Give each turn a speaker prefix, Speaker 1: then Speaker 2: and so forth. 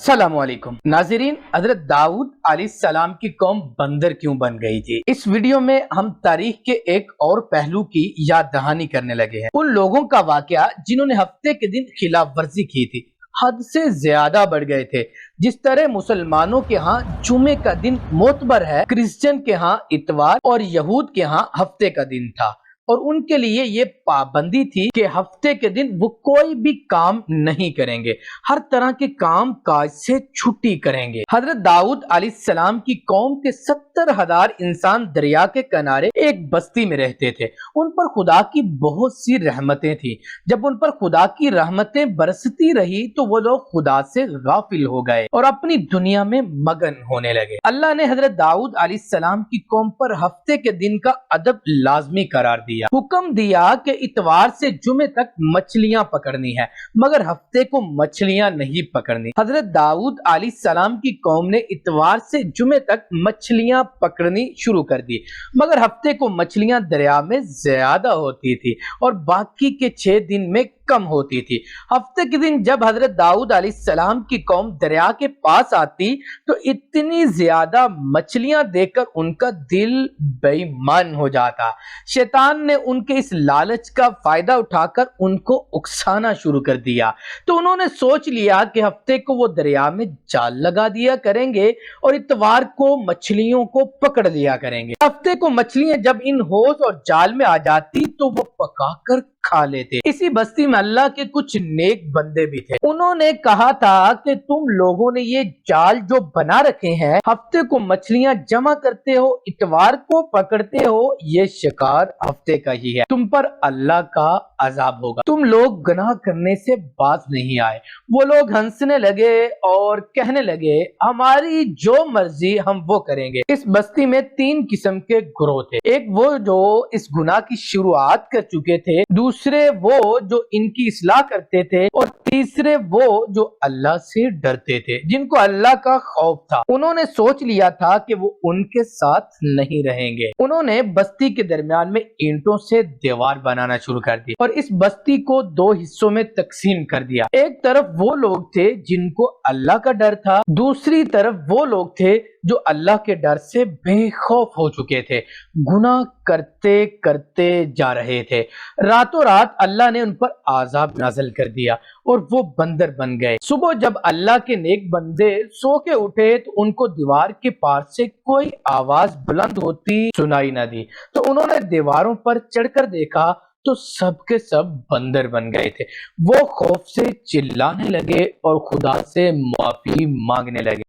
Speaker 1: अस्सलाम वालेकुम नाज़रीन। हजरत दाऊद अलैहिस्सलाम की कौम बंदर क्यों बन गई थी? इस वीडियो में हम तारीख के एक और पहलू की याद दहानी करने लगे हैं। उन लोगों का वाकया जिन्होंने हफ्ते के दिन खिलाफ वर्जी की थी, हद से ज्यादा बढ़ गए थे। जिस तरह मुसलमानों के यहाँ जुमे का दिन मोतबर है, क्रिश्चियन के यहाँ इतवार और यहूद के यहाँ हफ्ते का दिन था, और उनके लिए ये पाबंदी थी कि हफ्ते के दिन वो कोई भी काम नहीं करेंगे, हर तरह के काम काज से छुट्टी करेंगे। हजरत दाऊद अलैहिस्सलाम की कौम के 70,000 इंसान दरिया के किनारे एक बस्ती में रहते थे। उन पर खुदा की बहुत सी रहमतें थी। जब उन पर खुदा की रहमतें बरसती रही तो वो लोग खुदा से गाफिल हो गए और अपनी दुनिया में मगन होने लगे। अल्लाह ने हजरत दाऊद अलैहिस्सलाम की कौम पर हफ्ते के दिन का अदब लाजमी करार दिया। हुक्म दिया कि इतवार से जुमे तक मछलियां पकड़नी है, मगर हफ्ते को मछलियां नहीं पकड़नी। हजरत दाऊद अलैहिस्सलाम की कौम ने इतवार से जुमे तक मछलियां पकड़नी शुरू कर दी, मगर हफ्ते को मछलियां दरिया में ज्यादा होती थी और बाकी के 6 दिन में कम होती थी। हफ्ते के दिन जब हजरत दाऊद अलैहिस्सलाम की कौम दरिया के पास आती तो इतनी ज्यादा मछलियां देखकर उनका दिल बेईमान हो जाता। शैतान ने उनके इस लालच का फायदा उठाकर उनको उकसाना शुरू कर दिया। तो उन्होंने सोच लिया कि हफ्ते को वो दरिया में जाल लगा दिया करेंगे और इतवार को मछलियों को पकड़ लिया करेंगे। हफ्ते को मछलियां जब इन होश और जाल में आ जाती तो वो पकाकर खा लेते। इसी बस्ती में अल्लाह के कुछ नेक बंदे भी थे। उन्होंने कहा था कि तुम लोगों ने ये जाल जो बना रखे हैं, हफ्ते को मछलियां जमा करते हो, इतवार को पकड़ते हो, ये शिकार हफ्ते का ही है, तुम पर अल्लाह का अजाब होगा। तुम लोग गुनाह करने से बाज नहीं आए। वो लोग हंसने लगे और कहने लगे, हमारी जो मर्जी हम वो करेंगे। इस बस्ती में 3 किस्म के ग्रोह थे। एक वो जो इस गुनाह की शुरुआत कर चुके थे, दूसरे वो जो इनकी इस्लाह करते थे, और तीसरे वो जो अल्लाह से डरते थे, जिनको अल्लाह का खौफ था। उन्होंने सोच लिया था कि वो उनके साथ नहीं रहेंगे। उन्होंने बस्ती के दरमियान में ईंटों से दीवार बनाना शुरू कर दी और इस बस्ती को 2 हिस्सों में तकसीम कर दिया। एक तरफ वो लोग थे जिनको अल्लाह का डर था, दूसरी तरफ वो लोग थे जो अल्लाह के डर से बेखौफ हो चुके थे, गुनाह करते करते जा रहे थे। रातों रात अल्लाह ने उन पर आजाब नाज़िल कर दिया और वो बंदर बन गए। सुबह जब अल्लाह के नेक बंदे सो के उठे तो उनको दीवार के पार से कोई आवाज बुलंद होती सुनाई न दी। तो उन्होंने दीवारों पर चढ़कर देखा तो सब के सब बंदर बन गए थे। वो खौफ से चिल्लाने लगे और खुदा से माफी मांगने लगे।